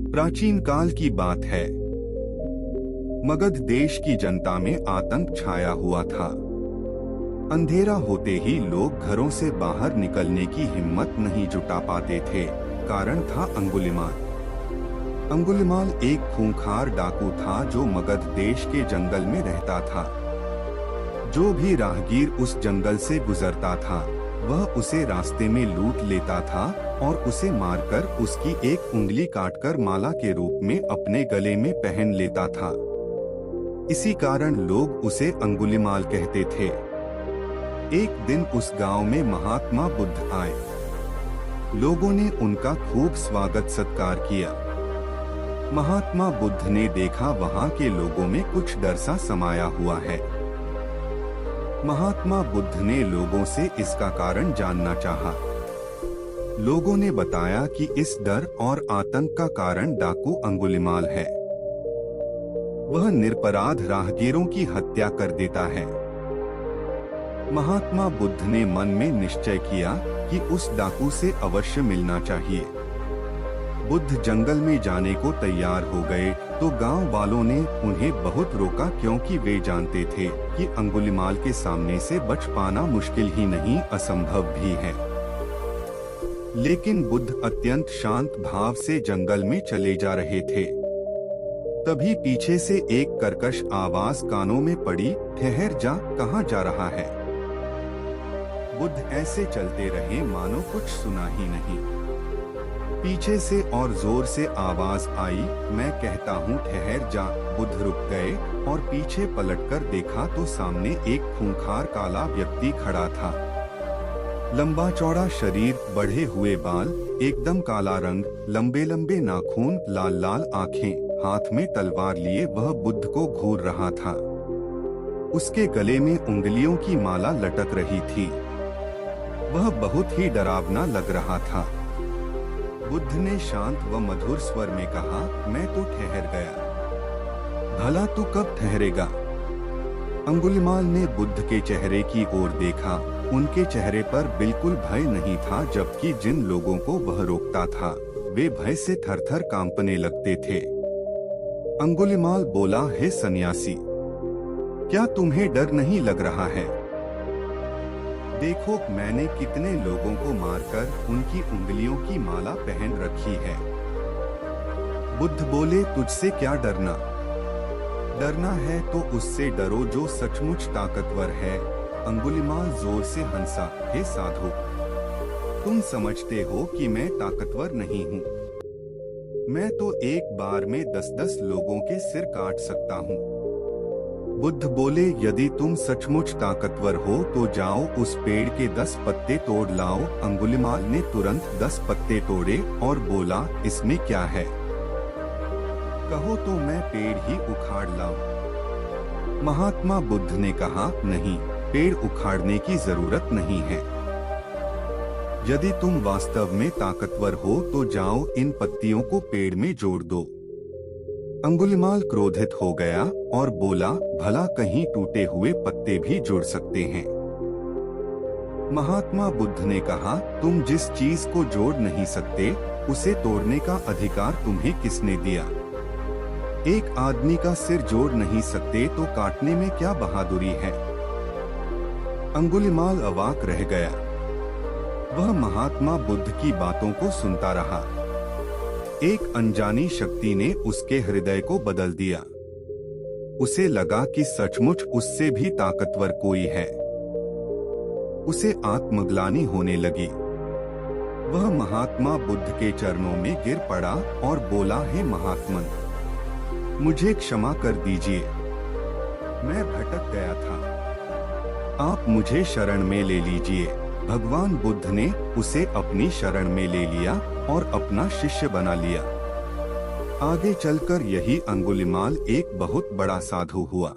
प्राचीन काल की बात है। मगध देश की जनता में आतंक छाया हुआ था। अंधेरा होते ही लोग घरों से बाहर निकलने की हिम्मत नहीं जुटा पाते थे। कारण था अंगुलिमाल। अंगुलिमाल एक खूंखार डाकू था जो मगध देश के जंगल में रहता था। जो भी राहगीर उस जंगल से गुजरता था वह उसे रास्ते में लूट लेता था और उसे मारकर उसकी एक उंगली काटकर माला के रूप में अपने गले में पहन लेता था। इसी कारण लोग उसे अंगुलिमाल कहते थे। एक दिन उस गांव में महात्मा बुद्ध आए। लोगों ने उनका खूब स्वागत सत्कार किया। महात्मा बुद्ध ने देखा वहां के लोगों में कुछ डर सा समाया हुआ है। महात्मा बुद्ध ने लोगों से इसका कारण जानना चाहा। लोगों ने बताया कि इस डर और आतंक का कारण डाकू अंगुलिमाल है। वह निरपराध राहगीरों की हत्या कर देता है। महात्मा बुद्ध ने मन में निश्चय किया कि उस डाकू से अवश्य मिलना चाहिए। बुद्ध जंगल में जाने को तैयार हो गए तो गांव वालों ने उन्हें बहुत रोका, क्योंकि वे जानते थे कि अंगुलिमाल के सामने से बच पाना मुश्किल ही नहीं असंभव भी है। लेकिन बुद्ध अत्यंत शांत भाव से जंगल में चले जा रहे थे। तभी पीछे से एक कर्कश आवाज कानों में पड़ी, ठहर जा, कहाँ जा रहा है? बुद्ध ऐसे चलते रहे मानो कुछ सुना ही नहीं। पीछे से और जोर से आवाज आई, मैं कहता हूँ ठहर जा। बुद्ध रुक गए और पीछे पलटकर देखा तो सामने एक खूंखार काला व्यक्ति खड़ा था। लंबा चौड़ा शरीर, बढ़े हुए बाल, एकदम काला रंग, लंबे लंबे नाखून, लाल लाल आंखें, हाथ में तलवार लिए वह बुद्ध को घूर रहा था। उसके गले में उंगलियों की माला लटक रही थी। वह बहुत ही डरावना लग रहा था। बुद्ध ने शांत व मधुर स्वर में कहा, मैं तो ठहर गया। भला तू कब ठहरेगा? अंगुलिमाल ने बुद्ध के चेहरे की ओर देखा। उनके चेहरे पर बिल्कुल भय नहीं था, जबकि जिन लोगों को वह रोकता था वे भय से थरथर कांपने लगते थे। अंगुलिमाल बोला, हे सन्यासी, क्या तुम्हें डर नहीं लग रहा है? देखो, मैंने कितने लोगों को मारकर उनकी उंगलियों की माला पहन रखी है। बुद्ध बोले, तुझसे क्या डरना? डरना है तो उससे डरो जो सचमुच ताकतवर है। अंगुलिमाल जोर से हंसा, हे साधु, तुम समझते हो कि मैं ताकतवर नहीं हूँ। मैं तो एक बार में 10-10 लोगों के सिर काट सकता हूँ। बुद्ध बोले, यदि तुम सचमुच ताकतवर हो तो जाओ उस पेड़ के 10 पत्ते तोड़ लाओ। अंगुलिमाल ने तुरंत 10 पत्ते तोड़े और बोला, इसमें क्या है? कहो तो मैं पेड़ ही उखाड़ लाऊं। महात्मा बुद्ध ने कहा, नहीं, पेड़ उखाड़ने की जरूरत नहीं है। यदि तुम वास्तव में ताकतवर हो तो जाओ इन पत्तियों को पेड़ में जोड़ दो। अंगुलिमाल क्रोधित हो गया और बोला, भला कहीं टूटे हुए पत्ते भी जुड़ सकते हैं? महात्मा बुद्ध ने कहा, तुम जिस चीज को जोड़ नहीं सकते उसे तोड़ने का अधिकार तुम्हें किसने दिया? एक आदमी का सिर जोड़ नहीं सकते तो काटने में क्या बहादुरी है? अंगुलिमाल अवाक रह गया। वह महात्मा बुद्ध की बातों को सुनता रहा। एक अनजानी शक्ति ने उसके हृदय को बदल दिया। उसे लगा कि सचमुच उससे भी ताकतवर कोई है। उसे आत्मग्लानि होने लगी। वह महात्मा बुद्ध के चरणों में गिर पड़ा और बोला, हे महात्मन, मुझे क्षमा कर दीजिए। मैं भटक गया था। आप मुझे शरण में ले लीजिए। भगवान बुद्ध ने उसे अपनी शरण में ले लिया और अपना शिष्य बना लिया। आगे चलकर यही अंगुलिमाल एक बहुत बड़ा साधु हुआ।